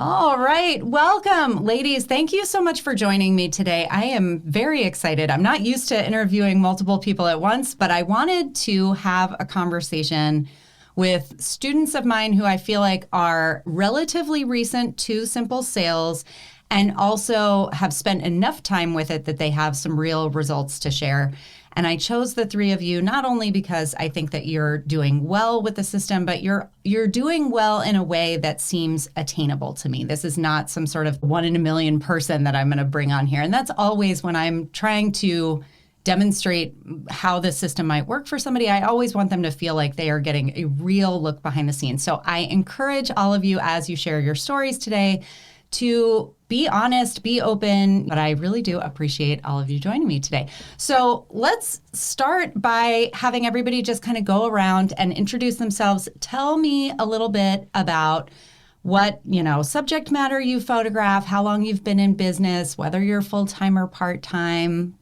All right. Welcome, ladies. Thank you so much for joining me today. I am very excited. I'm not used to interviewing multiple people at once, but I wanted to have a conversation with students of mine who I feel like are relatively recent to Simple Sales and also have spent enough time with it that they have some real results to share. And I chose the three of you not only because I think that you're doing well with the system, but you're doing well in a way that seems attainable to me. This is not some sort of one in a million person that I'm going to bring on here. And that's always when I'm trying to demonstrate how the system might work for somebody, I always want them to feel like they are getting a real look behind the scenes. So I encourage all of you as you share your stories today to be honest, be open, but I really do appreciate all of you joining me today. So let's start by having everybody just kind of go around and introduce themselves. Tell me a little bit about what, subject matter you photograph, how long you've been in business, whether you're full-time or part-time,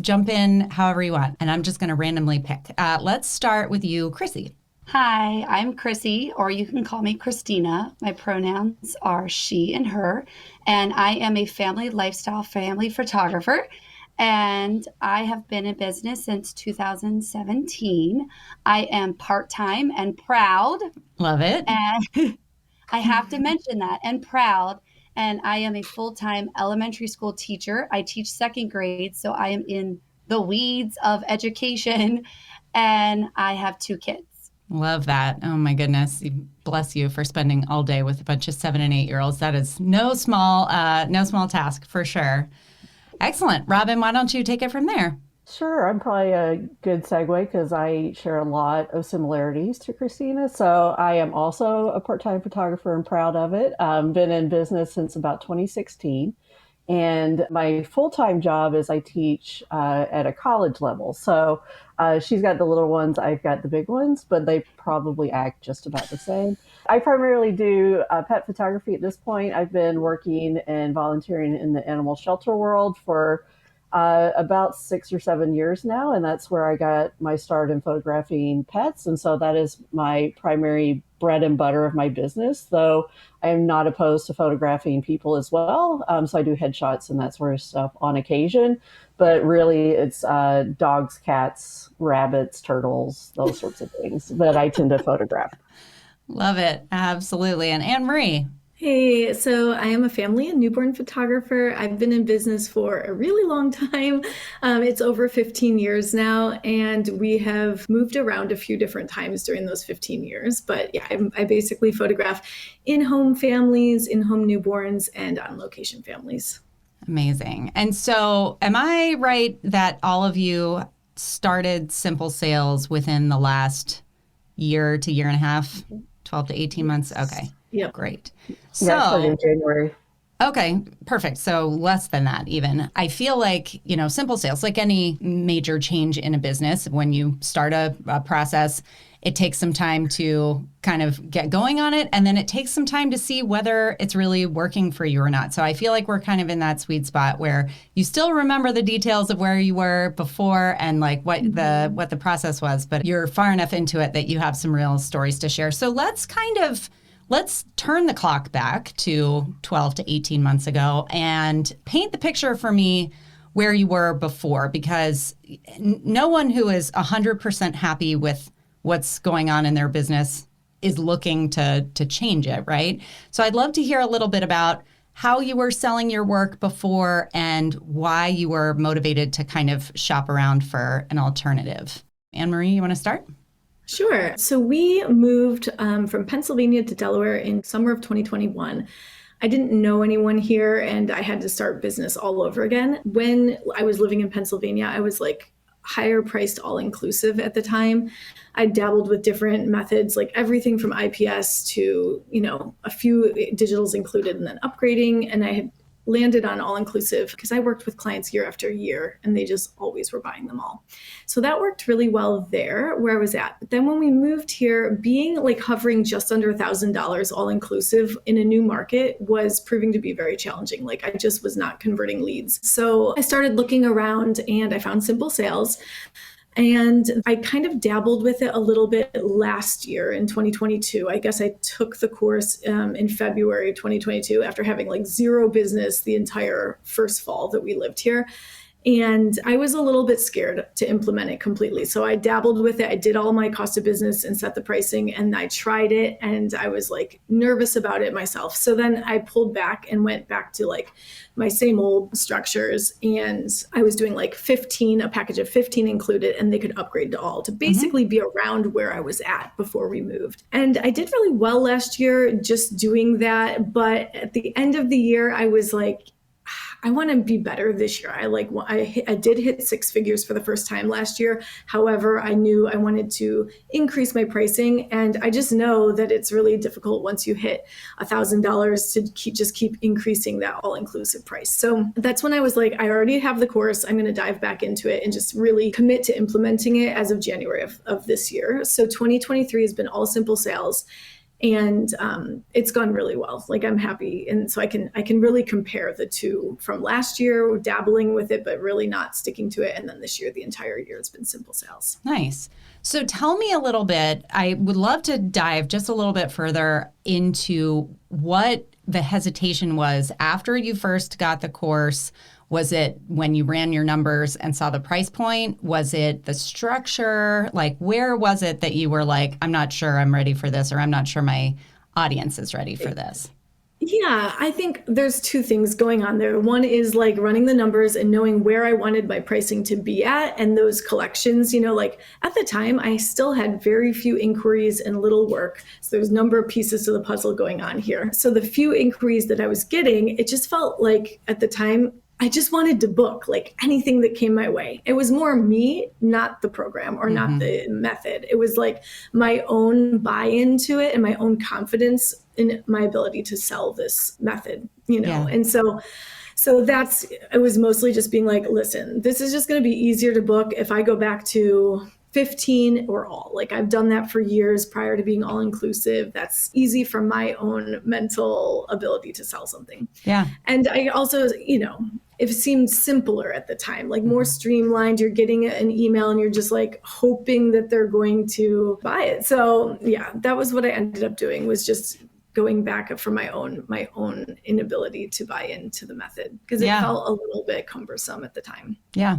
jump in however you want. And I'm just going to randomly pick. Let's start with you, Chrissy. Hi, I'm Chrissy, or you can call me Christina. My pronouns are she and her, and I am a family photographer, and I have been in business since 2017. I am part-time and proud, Love it. and I have to mention that, and proud, and I am a full-time elementary school teacher. I teach second grade, so I am in the weeds of education, and I have two kids. Love that. Oh my goodness. Bless you for spending all day with a bunch of 7 and 8-year-olds. That is no small task for sure. Excellent. Robin, why don't you take it from there? Sure, I'm probably a good segue because I share a lot of similarities to Christina. So I am also a part-time photographer and proud of it. Been in business since about 2016. And my full-time job is I teach at a college level. So she's got the little ones, I've got the big ones, but they probably act just about the same. I primarily do pet photography at this point. I've been working and volunteering in the animal shelter world for about 6 or 7 years now, and that's where I got my start in photographing pets. And so that is my primary bread and butter of my business, though I am not opposed to photographing people as well. So I do headshots and that sort of stuff on occasion, but really it's dogs, cats, rabbits, turtles, those sorts of things that I tend to photograph. Love it. Absolutely. And Anne Marie. Hey, so I am a family and newborn photographer. I've been in business for a really long time. It's over 15 years now, and we have moved around a few different times during those 15 years. But yeah, I basically photograph in-home families, in-home newborns, and on-location families. Amazing. And so am I right that all of you started Simple Sales within the last year to year and a half, 12 to 18 months? Okay. Yep. Great. So, yeah, I started in January. Okay, perfect. So less than that even. I feel like, Simple Sales, like any major change in a business, when you start a process, it takes some time to kind of get going on it. And then it takes some time to see whether it's really working for you or not. So I feel like we're kind of in that sweet spot where you still remember the details of where you were before and like what the process was, but you're far enough into it that you have some real stories to share. So let's turn the clock back to 12 to 18 months ago and paint the picture for me where you were before, because no one who is 100% happy with what's going on in their business is looking to change it, right? So I'd love to hear a little bit about how you were selling your work before and why you were motivated to kind of shop around for an alternative. Anne Marie, you want to start? Sure. So we moved from Pennsylvania to Delaware in summer of 2021. I didn't know anyone here and I had to start business all over again. When I was living in Pennsylvania, I was like higher priced all inclusive at the time. I dabbled with different methods, like everything from IPS to, a few digitals included and then upgrading. And I had landed on all inclusive because I worked with clients year after year and they just always were buying them all. So that worked really well there where I was at. But then when we moved here, being like hovering just under $1,000 all inclusive in a new market was proving to be very challenging. Like I just was not converting leads. So I started looking around and I found Simple Sales. And I kind of dabbled with it a little bit last year in 2022. I guess I took the course in February 2022 after having like zero business the entire first fall that we lived here. And I was a little bit scared to implement it completely. So I dabbled with it. I did all my cost of business and set the pricing, and I tried it, and I was like nervous about it myself. So then I pulled back and went back to like my same old structures. And I was doing like a package of 15 included, and they could upgrade to all to basically be around where I was at before we moved. And I did really well last year just doing that. But at the end of the year, I was like, I want to be better this year. I did hit six figures for the first time last year. However, I knew I wanted to increase my pricing, and I just know that it's really difficult once you hit $1,000 to keep increasing that all-inclusive price. So that's when I was like, I already have the course. I'm going to dive back into it and just really commit to implementing it as of January of this year. So 2023 has been all simple sales. And it's gone really well. Like, I'm happy. And so I can really compare the two from last year, dabbling with it, but really not sticking to it. And then this year, the entire year, it's been simple sales. Nice. So tell me a little bit, I would love to dive just a little bit further into what the hesitation was after you first got the course. Was it when you ran your numbers and saw the price point? Was it the structure? Like, where was it that you were like, I'm not sure I'm ready for this, or I'm not sure my audience is ready for this? Yeah, I think there's two things going on there. One is like running the numbers and knowing where I wanted my pricing to be at, and those collections, like at the time I still had very few inquiries and little work. So there's a number of pieces to the puzzle going on here. So the few inquiries that I was getting, it just felt like at the time, I just wanted to book like anything that came my way. It was more me, not the program or not the method. It was like my own buy-in to it and my own confidence in my ability to sell this method, Yeah. And so it was mostly just being like, listen, this is just going to be easier to book if I go back to 15 or all. Like, I've done that for years prior to being all inclusive. That's easy for my own mental ability to sell something. Yeah. And I also, it seemed simpler at the time, like more streamlined. You're getting an email and you're just like hoping that they're going to buy it. So yeah, that was what I ended up doing, was just going back for my own inability to buy into the method, because it felt a little bit cumbersome at the time. Yeah.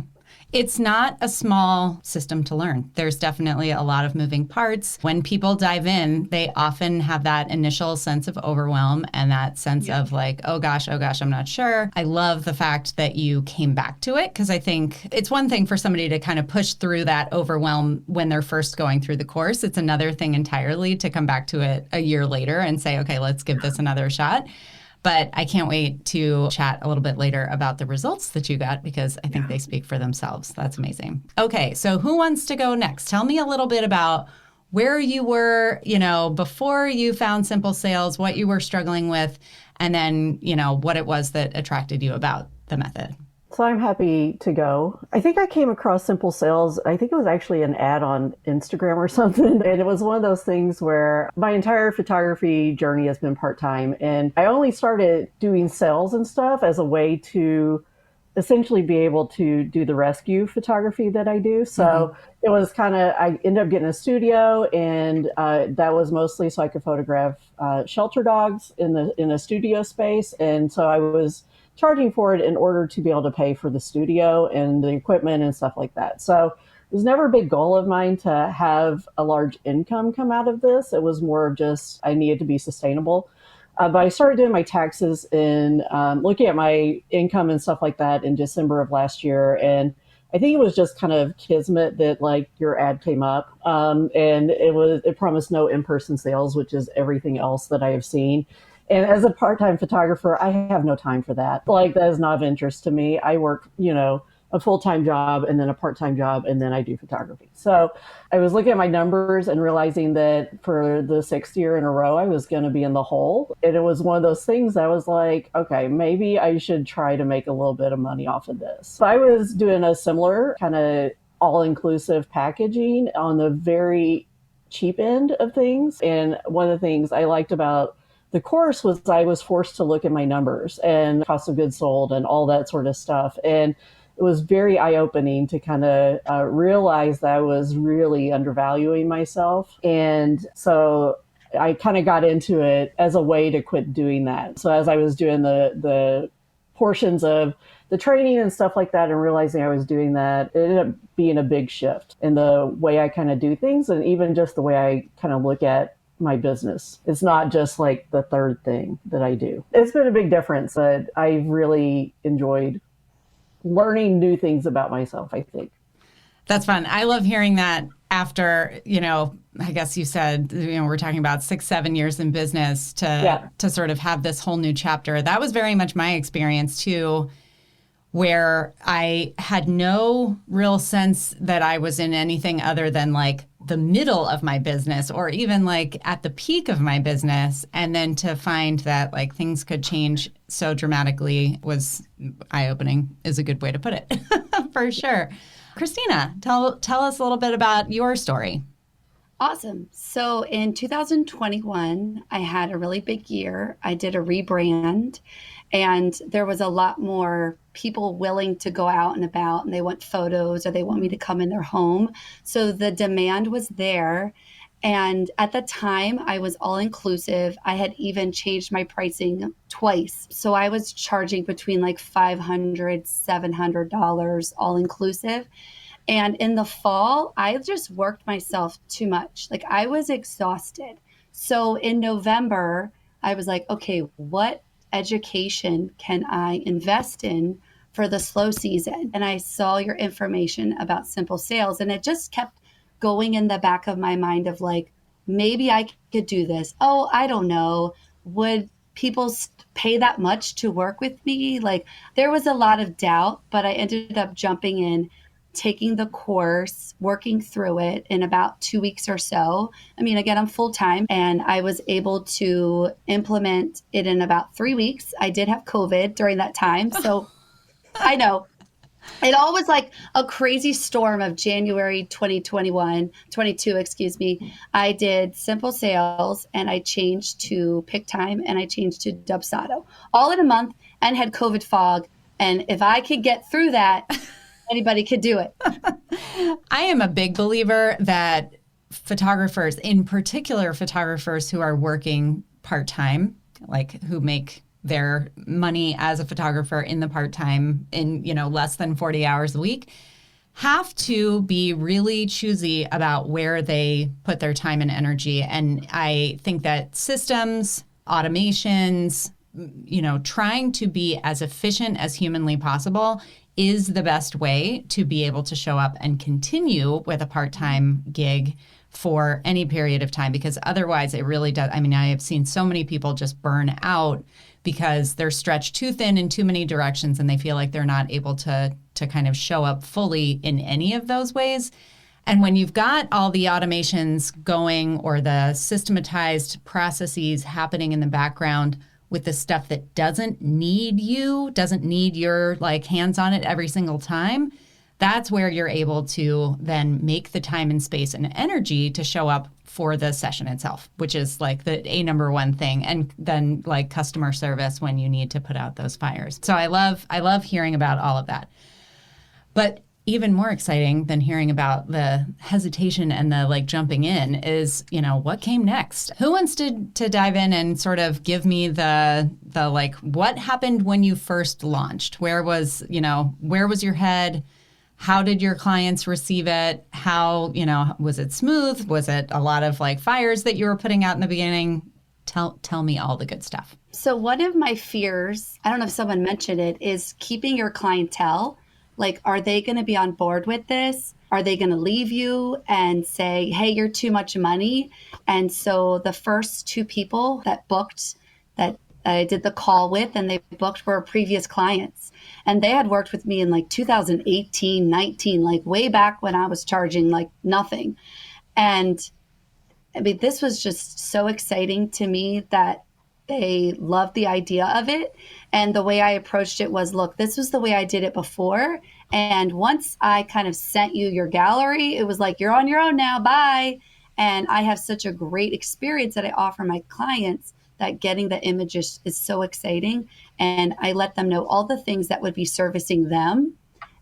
It's not a small system to learn. There's definitely a lot of moving parts. When people dive in, they often have that initial sense of overwhelm and that sense of like, oh gosh, I'm not sure. I love the fact that you came back to it, because I think it's one thing for somebody to kind of push through that overwhelm when they're first going through the course. It's another thing entirely to come back to it a year later and say, okay, let's give this another shot. But I can't wait to chat a little bit later about the results that you got, because I think they speak for themselves. That's amazing. Okay, so who wants to go next? Tell me a little bit about where you were, before you found Simple Sales, what you were struggling with, and then, what it was that attracted you about the method. So I'm happy to go. I think I came across Simple Sales. I think it was actually an ad on Instagram or something. And it was one of those things where my entire photography journey has been part-time. And I only started doing sales and stuff as a way to essentially be able to do the rescue photography that I do. So it was I ended up getting a studio, and that was mostly so I could photograph shelter dogs in a studio space. And so I was charging for it in order to be able to pay for the studio and the equipment and stuff like that. So it was never a big goal of mine to have a large income come out of this. It was more of just, I needed to be sustainable. But I started doing my taxes and looking at my income and stuff like that in December of last year. And I think it was just kind of kismet that like your ad came up, and it promised no in-person sales, which is everything else that I have seen. And as a part-time photographer, I have no time for that. Like, that is not of interest to me. I work, a full-time job and then a part-time job, and then I do photography. So I was looking at my numbers and realizing that for the sixth year in a row, I was going to be in the hole. And it was one of those things that I was like, okay, maybe I should try to make a little bit of money off of this. So I was doing a similar kind of all-inclusive packaging on the very cheap end of things. And one of the things I liked about the course was I was forced to look at my numbers and cost of goods sold and all that sort of stuff. And it it was very eye-opening to kind of realize that I was really undervaluing myself. And so I kind of got into it as a way to quit doing that. So as I was doing the portions of the training and stuff like that and realizing I was doing that, it ended up being a big shift in the way I kind of do things and even just the way I kind of look at my business. It's not just like the third thing that I do. It's been a big difference, but I've really enjoyed learning new things about myself, I think. That's fun. I love hearing that after, I guess you said, we're talking about 6-7 years in business to sort of have this whole new chapter. That was very much my experience too, where I had no real sense that I was in anything other than like the middle of my business or even like at the peak of my business. And then to find that like things could change so dramatically was eye-opening, is a good way to put it, for sure. Christina, tell us a little bit about your story. Awesome. So in 2021, I had a really big year. I did a rebrand and there was a lot more people willing to go out and about and they want photos or they want me to come in their home. So the demand was there. And at the time, I was all inclusive. I had even changed my pricing twice. So I was charging between like $500, $700 all inclusive. And in the fall, I just worked myself too much. Like I was exhausted. So in November, I was like, okay, what education can I invest in for the slow season? And I saw your information about Simple Sales and it just kept going in the back of my mind of like, maybe I could do this. Oh, I don't know. Would people pay that much to work with me? Like there was a lot of doubt, but I ended up jumping in, taking the course, working through it in about 2 weeks or so. I mean, again, I'm full-time and I was able to implement it in about 3 weeks. I did have COVID during that time. So I know it all was like a crazy storm of January 22, excuse me. I did Simple Sales and I changed to Pick Time and I changed to Dubsado all in a month and had COVID fog. And if I could get through that, anybody could do it. I am a big believer that photographers, in particular photographers who are working part-time, like who make their money as a photographer in the part-time in, less than 40 hours a week, have to be really choosy about where they put their time and energy. And I think that systems, automations, trying to be as efficient as humanly possible is the best way to be able to show up and continue with a part-time gig for any period of time, because otherwise it really does. I mean, I have seen so many people just burn out because they're stretched too thin in too many directions and they feel like they're not able to kind of show up fully in any of those ways. And when you've got all the automations going or the systematized processes happening in the background with the stuff that doesn't need your like hands on it every single time, that's where you're able to then make the time and space and energy to show up for the session itself, which is like the number one thing. And then like customer service when you need to put out those fires. So I love hearing about all of that. But even more exciting than hearing about the hesitation and the like jumping in is, what came next? Who wants to dive in and sort of give me the like, what happened when you first launched? Where was your head? How did your clients receive it? How, was it smooth? Was it a lot of like fires that you were putting out in the beginning? Tell me all the good stuff. So one of my fears, I don't know if someone mentioned it, is keeping your clientele. Like, are they going to be on board with this? Are they going to leave you and say, hey, you're too much money? And so the first 2 people that booked that I did the call with and they booked were previous clients. And they had worked with me in like 2018, 19, like way back when I was charging like nothing. And I mean, this was just so exciting to me that they loved the idea of it. And the way I approached it was, look, this was the way I did it before. And once I kind of sent you your gallery, it was like, you're on your own now, bye. And I have such a great experience that I offer my clients that getting the images is so exciting. And I let them know all the things that would be servicing them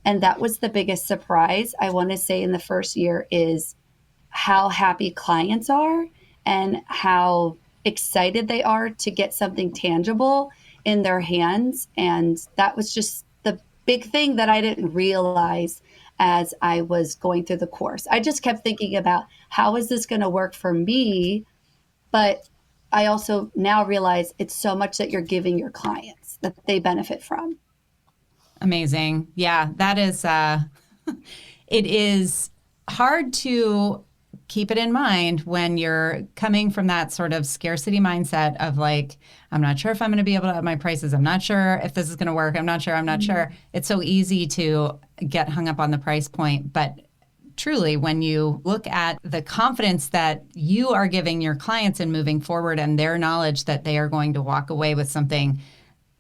And that was the biggest surprise, I want to say, in the first year, is how happy clients are and how excited they are to get something tangible in their hands. And that was just the big thing that I didn't realize as I was going through the course. I just kept thinking about, how is this going to work for me? But I also now realize it's so much that you're giving your clients that they benefit from. Amazing. Yeah, that is, it is hard to keep it in mind when you're coming from that sort of scarcity mindset of like, I'm not sure if I'm going to be able to up my prices. I'm not sure if this is going to work. I'm not sure. It's so easy to get hung up on the price point. But truly, when you look at the confidence that you are giving your clients in moving forward and their knowledge that they are going to walk away with something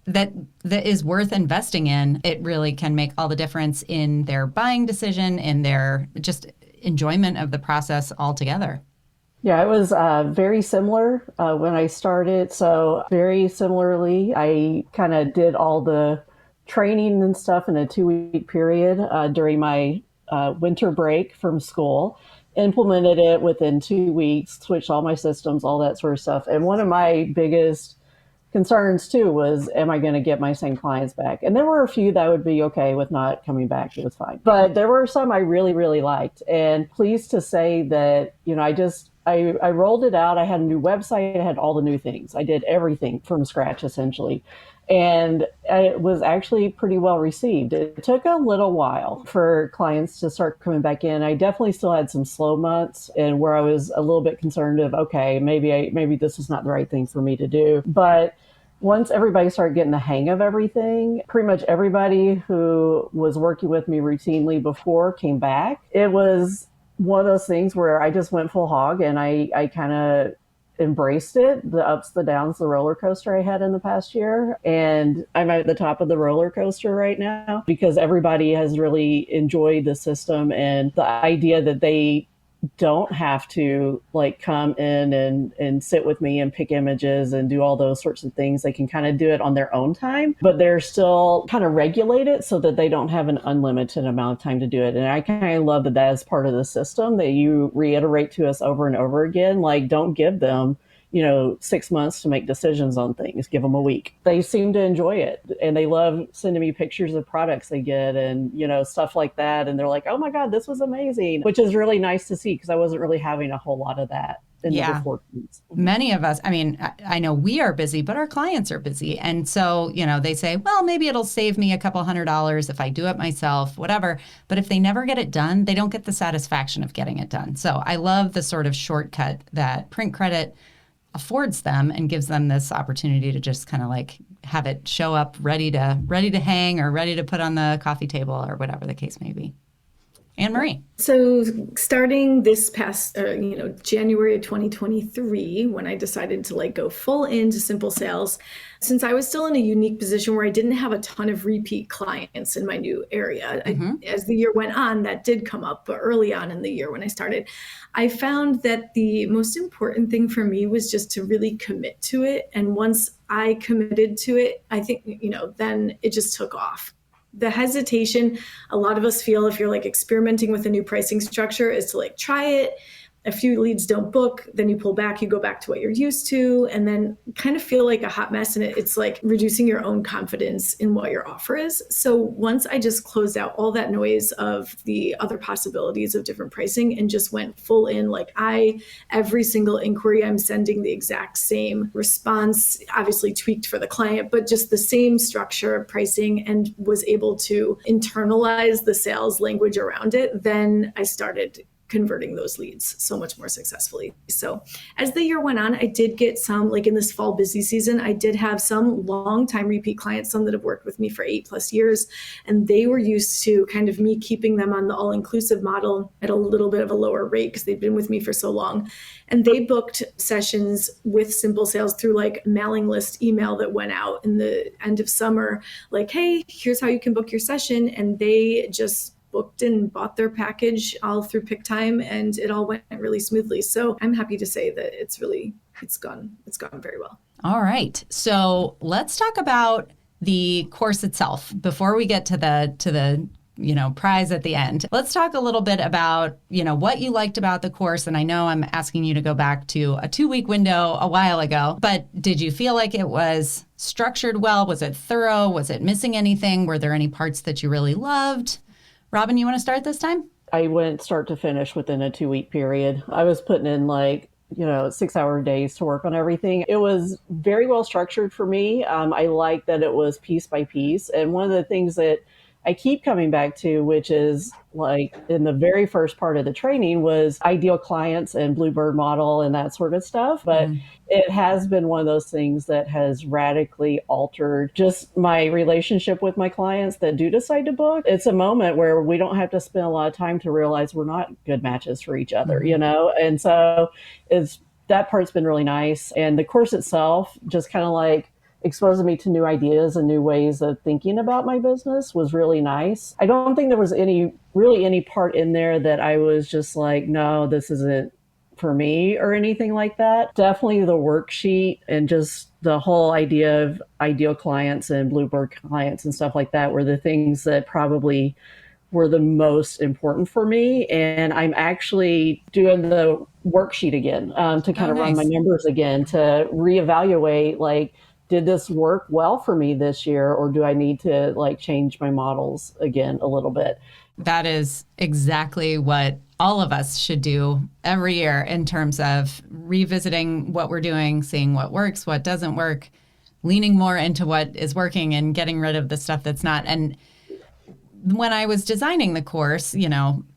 that is worth investing in, it really can make all the difference in their buying decision, in their just enjoyment of the process altogether. Yeah, it was very similar when I started. So very similarly, I kind of did all the training and stuff in a 2-week period during my winter break from school, implemented it within 2 weeks, switched all my systems, all that sort of stuff. And one of my biggest concerns too was, am I going to get my same clients back? And there were a few that would be okay with not coming back. It was fine. But there were some I really, really liked. And pleased to say that, I rolled it out. I had a new website. I had all the new things. I did everything from scratch, essentially. And it was actually pretty well received. It took a little while for clients to start coming back in. I definitely still had some slow months and where I was a little bit concerned of, okay, maybe this is not the right thing for me to do. But once everybody started getting the hang of everything, pretty much everybody who was working with me routinely before came back. It was one of those things where I just went full hog and I kind of embraced it, the ups, the downs, the roller coaster I had in the past year. And I'm at the top of the roller coaster right now because everybody has really enjoyed the system and the idea that they don't have to like come in and sit with me and pick images and do all those sorts of things. They can kind of do it on their own time, but they're still kind of regulated so that they don't have an unlimited amount of time to do it. And I kind of love that that is part of the system that you reiterate to us over and over again. Like, don't give them 6 months to make decisions on things. Give them a week. They seem to enjoy it. And they love sending me pictures of products they get and, stuff like that. And they're like, oh my God, this was amazing, which is really nice to see because I wasn't really having a whole lot of that in the before. Many of us, I know we are busy, but our clients are busy. And so, they say, well, maybe it'll save me a couple $100 if I do it myself, whatever. But if they never get it done, they don't get the satisfaction of getting it done. So I love the sort of shortcut that Print Credit affords them and gives them this opportunity to just kind of like have it show up ready to hang or ready to put on the coffee table or whatever the case may be. Anne Marie. So starting this past, January of 2023, when I decided to go full into Simple Sales, since I was still in a unique position where I didn't have a ton of repeat clients in my new area, as the year went on, that did come up. But early on in the year when I started, I found that the most important thing for me was just to really commit to it. And once I committed to it, I think, then it just took off. The hesitation a lot of us feel if you're experimenting with a new pricing structure is to try it. A few leads don't book, then you pull back, you go back to what you're used to, and then kind of feel like a hot mess. And it's reducing your own confidence in what your offer is. So once I just closed out all that noise of the other possibilities of different pricing and just went full in, every single inquiry, I'm sending the exact same response, obviously tweaked for the client, but just the same structure of pricing, and was able to internalize the sales language around it. Then I started converting those leads so much more successfully. So as the year went on, I did get some, in this fall busy season, I did have some long-time repeat clients, some that have worked with me for 8+ years, and they were used to kind of me keeping them on the all-inclusive model at a little bit of a lower rate because they've been with me for so long. And they booked sessions with Simple Sales through mailing list email that went out in the end of summer, hey, here's how you can book your session. And they just booked and bought their package all through PickTime, and it all went really smoothly. So I'm happy to say that it's gone very well. All right. So let's talk about the course itself before we get to the prize at the end. Let's talk a little bit about, what you liked about the course. And I know I'm asking you to go back to a 2-week window a while ago, but did you feel like it was structured well? Was it thorough? Was it missing anything? Were there any parts that you really loved? Robin, you want to start this time? I went start to finish within a 2-week period. I was putting in 6-hour days to work on everything. It was very well structured for me. I like that it was piece by piece. And one of the things that I keep coming back to, which is in the very first part of the training, was ideal clients and Bluebird model and that sort of stuff. But it has been one of those things that has radically altered just my relationship with my clients that do decide to book. It's a moment where we don't have to spend a lot of time to realize we're not good matches for each other, And so that part's been really nice. And the course itself just kind of exposing me to new ideas and new ways of thinking about my business was really nice. I don't think there was any part in there that I was just no, this isn't for me or anything like that. Definitely the worksheet and just the whole idea of ideal clients and Bluebird clients and stuff like that were the things that probably were the most important for me. And I'm actually doing the worksheet again to kind of run my numbers again, to reevaluate, did this work well for me this year, or do I need to change my models again a little bit? That is exactly what all of us should do every year in terms of revisiting what we're doing, seeing what works, what doesn't work, leaning more into what is working and getting rid of the stuff that's not. And when I was designing the course,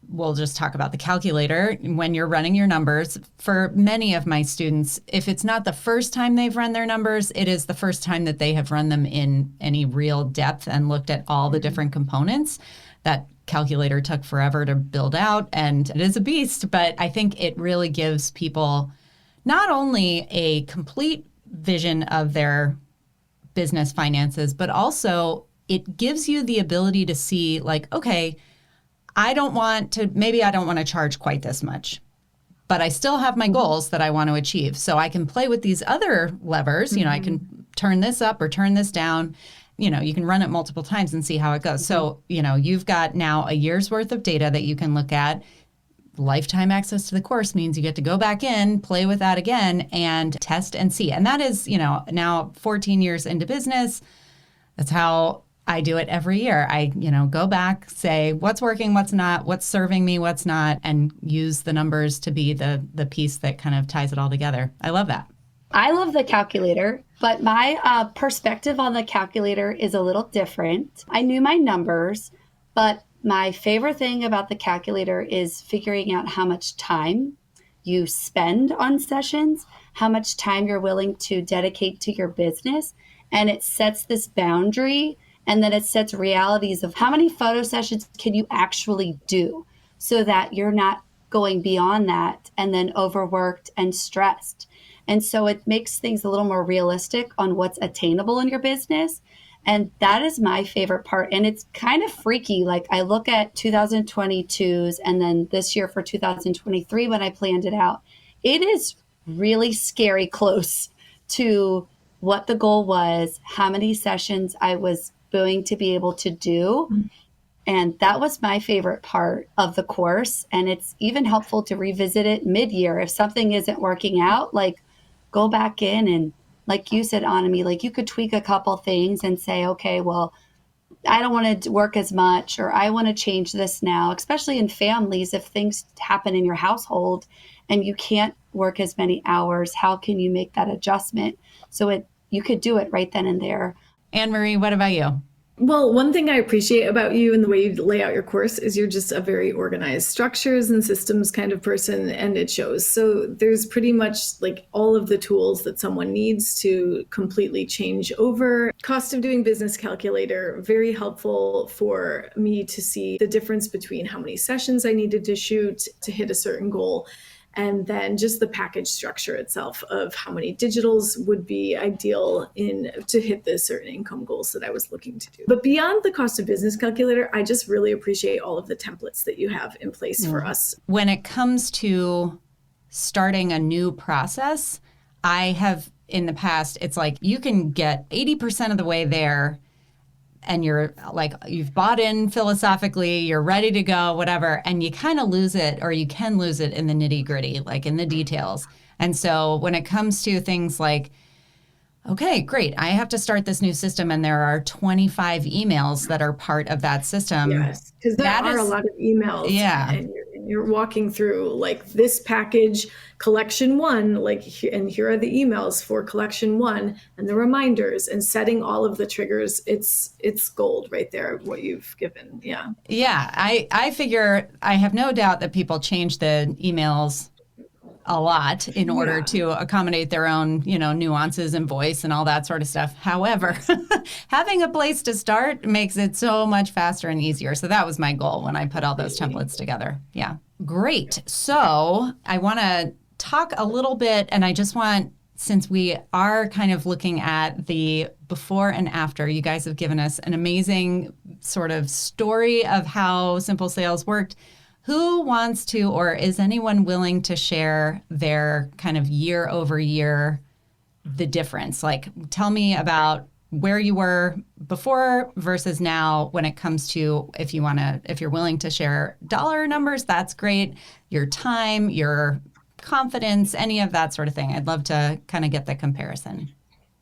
we'll just talk about the calculator. When you're running your numbers, for many of my students, if it's not the first time they've run their numbers, it is the first time that they have run them in any real depth and looked at all the different components. That calculator took forever to build out, and it is a beast, but I think it really gives people not only a complete vision of their business finances, but also it gives you the ability to see okay, I don't want to charge quite this much, but I still have my goals that I want to achieve. So I can play with these other levers. I can turn this up or turn this down. You can run it multiple times and see how it goes. So, you've got now a year's worth of data that you can look at. Lifetime access to the course means you get to go back in, play with that again, and test and see. And that is, now 14 years into business. That's how I do it every year. I, go back, say what's working, what's not, what's serving me, what's not, and use the numbers to be the piece that kind of ties it all together. I love that. I love the calculator, but my perspective on the calculator is a little different. I knew my numbers, but my favorite thing about the calculator is figuring out how much time you spend on sessions, how much time you're willing to dedicate to your business. And it sets this boundary, and then it sets realities of how many photo sessions can you actually do so that you're not going beyond that and then overworked and stressed. And so it makes things a little more realistic on what's attainable in your business. And that is my favorite part. And it's kind of freaky. I look at 2022's and then this year for 2023 when I planned it out, it is really scary close to what the goal was, how many sessions I was going to be able to do. And that was my favorite part of the course. And it's even helpful to revisit it mid-year. If something isn't working out, go back in and, like you said, Anami, you could tweak a couple things and say, okay, well, I don't want to work as much, or I want to change this now, especially in families. If things happen in your household and you can't work as many hours, how can you make that adjustment? So you could do it right then and there. Anne-Marie, what about you? Well, one thing I appreciate about you and the way you lay out your course is you're just a very organized structures and systems kind of person, and it shows. So there's pretty much all of the tools that someone needs to completely change over. Cost of doing business calculator, very helpful for me to see the difference between how many sessions I needed to shoot to hit a certain goal. And then just the package structure itself of how many digitals would be ideal to hit the certain income goals that I was looking to do. But beyond the cost of business calculator, I just really appreciate all of the templates that you have in place for us. When it comes to starting a new process, I have in the past, it's you can get 80% of the way there and you're like, you've bought in philosophically, you're ready to go, whatever, and you kind of lose it, or you can lose it in the nitty gritty, like in the details. And so when it comes to things like, okay, great, I have to start this new system, and there are 25 emails that are part of that system. Yes, because there are a lot of emails. Yeah. And you're walking through like this package, collection one, and here are the emails for collection one and the reminders and setting all of the triggers. It's gold right there, what you've given. Yeah. Yeah. I figure, I have no doubt that people change the emails a lot in order to accommodate their own, nuances and voice and all that sort of stuff. However, having a place to start makes it so much faster and easier. So that was my goal when I put all those templates together. Yeah. Great. So I want to talk a little bit, and I just want, since we are kind of looking at the before and after, you guys have given us an amazing sort of story of how Simple Sales worked. Who wants to, or is anyone willing to share their kind of year over year, the difference? Like, tell me about where you were before versus now when it comes to, if you're willing to share dollar numbers, that's great. Your time, your confidence, any of that sort of thing. I'd love to kind of get the comparison.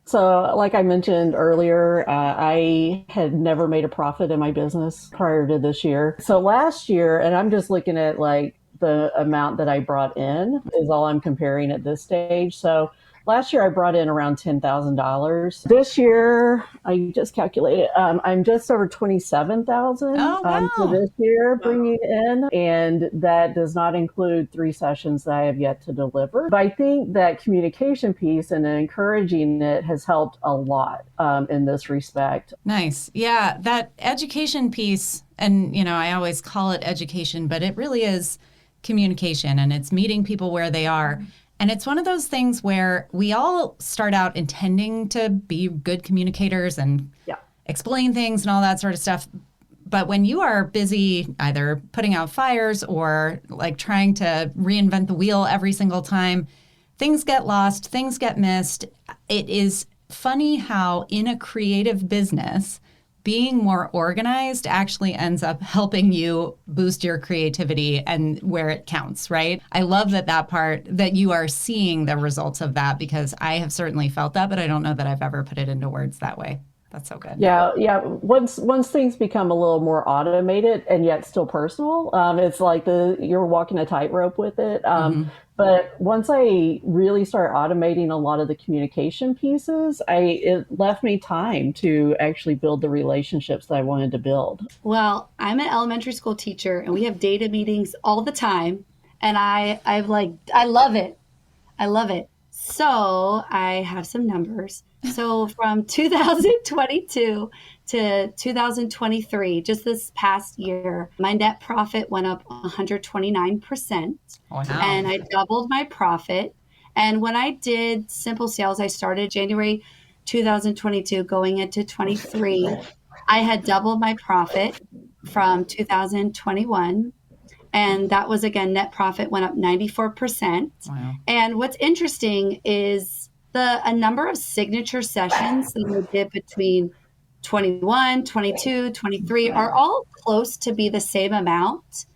So like I mentioned earlier, I had never made a profit in my business prior to this year. So last year, and I'm just looking at like the amount that I brought in is all I'm comparing at this stage. So last year I brought in around $10,000. This year, I just calculated, I'm just over $27,000 for this year bringing in. And that does not include 3 sessions that I have yet to deliver. But I think that communication piece and encouraging it has helped a lot in this respect. Nice. Yeah, that education piece, and I always call it education, but it really is communication, and it's meeting people where they are. And it's one of those things where we all start out intending to be good communicators and explain things and all that sort of stuff. But when you are busy either putting out fires or like trying to reinvent the wheel every single time, things get lost, things get missed. It is funny how in a creative business, being more organized actually ends up helping you boost your creativity and where it counts, right? I love that part, that you are seeing the results of that, because I have certainly felt that, but I don't know that I've ever put it into words that way. That's so good. Yeah. Once things become a little more automated and yet still personal, it's like you're walking a tightrope with it. But once I really started automating a lot of the communication pieces, it left me time to actually build the relationships that I wanted to build. Well, I'm an elementary school teacher, and we have data meetings all the time, and I love it. I love it. So I have some numbers. So from 2022 to 2023, just this past year, my net profit went up 129%. Wow. And I doubled my profit. And when I did Simple Sales, I started January 2022 going into 23. I had doubled my profit from 2021. And that was, again, net profit went up 94%. Wow. And what's interesting is a number of signature sessions that we did between 21, 22, 23 are all close to be the same amount.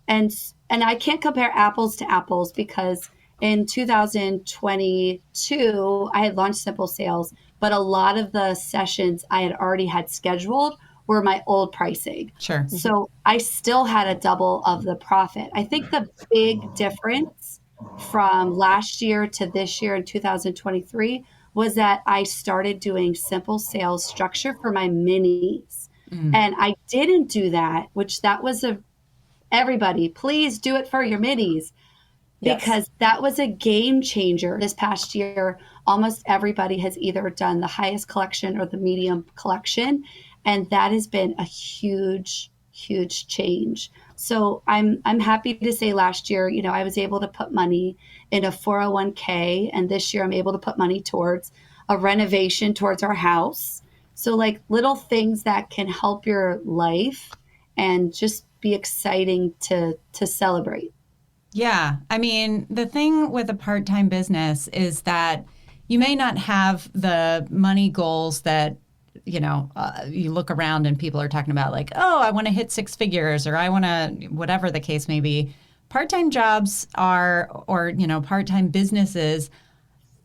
And I can't compare apples to apples, because in 2022, I had launched Simple Sales, but a lot of the sessions I had already had scheduled were my old pricing. Sure. So I still had a double of the profit. I think the big difference from last year to this year in 2023 was that I started doing Simple Sales structure for my minis. And I didn't do that, which that was everybody, please do it for your minis, because that was a game changer. This past year, almost everybody has either done the highest collection or the medium collection. And that has been a huge, huge change. So I'm happy to say last year, I was able to put money in a 401k. And this year I'm able to put money towards a renovation towards our house. So like little things that can help your life and just be exciting to celebrate. Yeah. I mean, the thing with a part-time business is that you may not have the money goals that you look around and people are talking about like, oh, I want to hit six figures, or I want to, whatever the case may be. Part-time jobs part-time businesses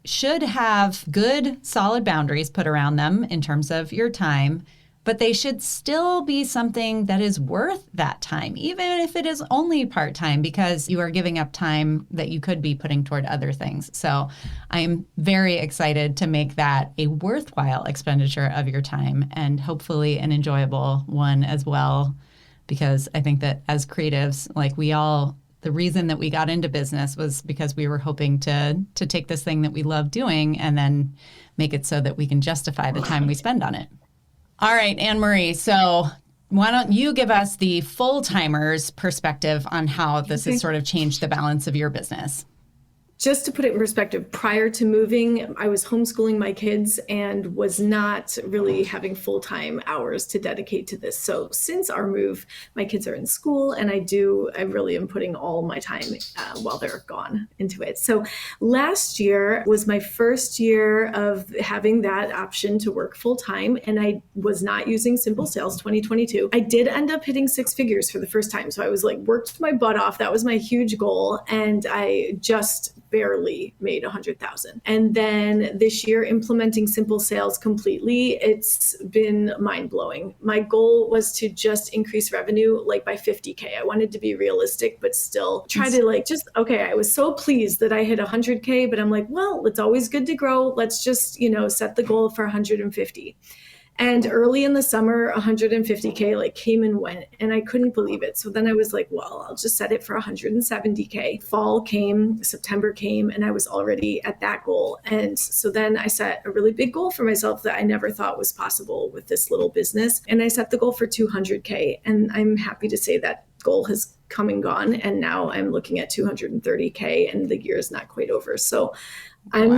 should have good, solid boundaries put around them in terms of your time, but they should still be something that is worth that time, even if it is only part-time, because you are giving up time that you could be putting toward other things. So I'm very excited to make that a worthwhile expenditure of your time, and hopefully an enjoyable one as well, because I think that as creatives, like the reason that we got into business was because we were hoping to take this thing that we love doing and then make it so that we can justify the time we spend on it. All right, Anne Marie, so why don't you give us the full-timers perspective on how this has sort of changed the balance of your business? Just to put it in perspective, prior to moving, I was homeschooling my kids and was not really having full-time hours to dedicate to this. So since our move, my kids are in school, and I really am putting all my time while they're gone into it. So last year was my first year of having that option to work full-time, and I was not using Simple Sales 2022. I did end up hitting six figures for the first time. So I was like, worked my butt off. That was my huge goal. And I just barely made 100,000. And then this year, implementing Simple Sales completely, it's been mind blowing. My goal was to just increase revenue like by 50K. I wanted to be realistic, but still try to I was so pleased that I hit 100K, but I'm like, well, it's always good to grow. Let's just, set the goal for 150. And early in the summer, 150K came and went, and I couldn't believe it. So then I was like, well, I'll just set it for 170K. Fall came, September came, and I was already at that goal. And so then I set a really big goal for myself that I never thought was possible with this little business. And I set the goal for 200K. And I'm happy to say that goal has come and gone. And now I'm looking at 230K, and the year is not quite over. So I'm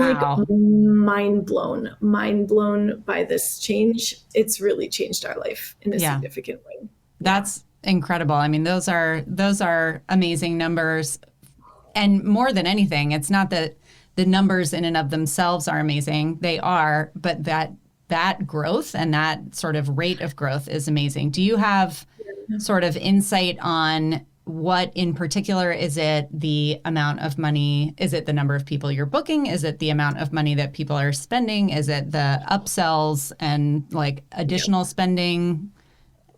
mind blown by this change. It's really changed our life in a significant way. That's incredible. I mean, those are amazing numbers. And more than anything, it's not that the numbers in and of themselves are amazing. They are, but that growth and that sort of rate of growth is amazing. Do you have sort of insight on what in particular? Is it the amount of money? Is it the number of people you're booking? Is it the amount of money that people are spending? Is it the upsells and additional spending?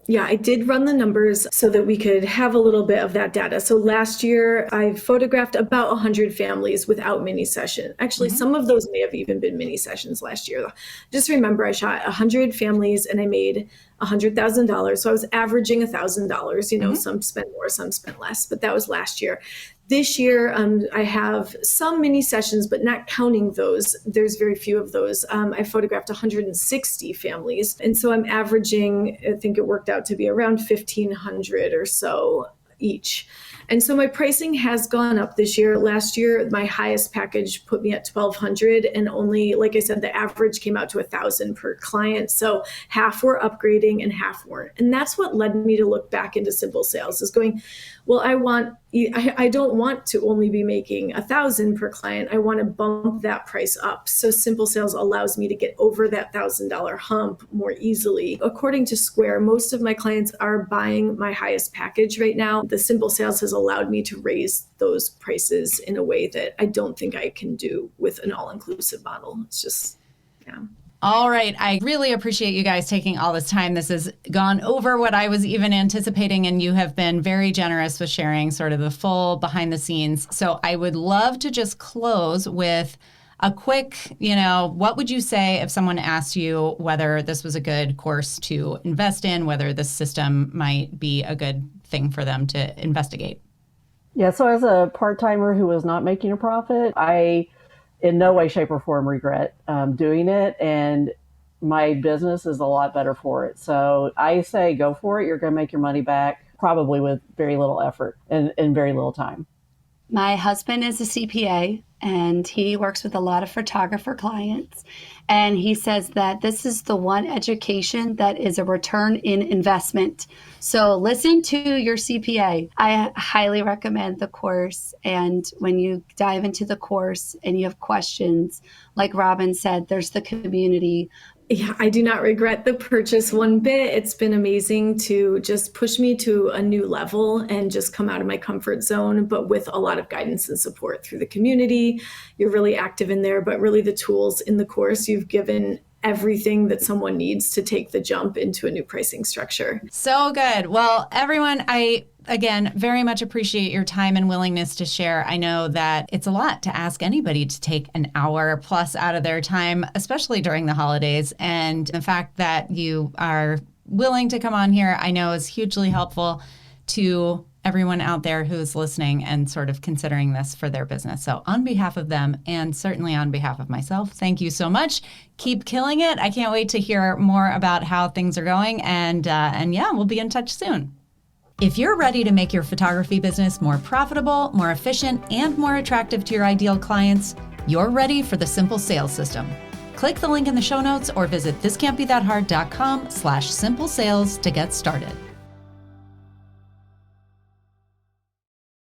Yeah, I did run the numbers so that we could have a little bit of that data. So last year, I photographed about 100 families without mini session. Actually, some of those may have even been mini sessions last year. Just remember, I shot 100 families and I made $100,000. So I was averaging $1,000. Some spent more, some spent less, but that was last year. This year, I have some mini sessions, but not counting those. There's very few of those. I photographed 160 families. And so I'm averaging, I think it worked out to be around 1,500 or so each. And so my pricing has gone up this year. Last year, my highest package put me at 1,200, and only, like I said, the average came out to 1,000 per client. So half were upgrading and half weren't. And that's what led me to look back into Simple Sales, is going, well, I don't want to only be making 1,000 per client. I want to bump that price up. So Simple Sales allows me to get over that $1,000 hump more easily. According to Square, most of my clients are buying my highest package right now. The Simple Sales has allowed me to raise those prices in a way that I don't think I can do with an all-inclusive model. It's just, yeah. All right. I really appreciate you guys taking all this time. This has gone over what I was even anticipating, and you have been very generous with sharing sort of the full behind the scenes. So I would love to just close with a quick, what would you say if someone asked you whether this was a good course to invest in, whether this system might be a good thing for them to investigate? Yeah, so as a part-timer who was not making a profit, I in no way, shape, or form regret doing it. And my business is a lot better for it. So I say go for it. You're going to make your money back, probably with very little effort and very little time. My husband is a CPA, and he works with a lot of photographer clients. And he says that this is the one education that is a return in investment. So listen to your CPA. I highly recommend the course. And when you dive into the course and you have questions, like Robin said, there's the community. Yeah, I do not regret the purchase one bit. It's been amazing to just push me to a new level and just come out of my comfort zone, but with a lot of guidance and support through the community. You're really active in there, but really the tools in the course, you've given everything that someone needs to take the jump into a new pricing structure. So good. Well, everyone, again, very much appreciate your time and willingness to share. I know that it's a lot to ask anybody to take an hour plus out of their time, especially during the holidays. And the fact that you are willing to come on here, I know is hugely helpful to everyone out there who's listening and sort of considering this for their business. So on behalf of them and certainly on behalf of myself, thank you so much. Keep killing it. I can't wait to hear more about how things are going. And yeah, we'll be in touch soon. If you're ready to make your photography business more profitable, more efficient, and more attractive to your ideal clients, you're ready for the Simple Sales System. Click the link in the show notes or visit thiscan'tbethathard.com/simple sales to get started.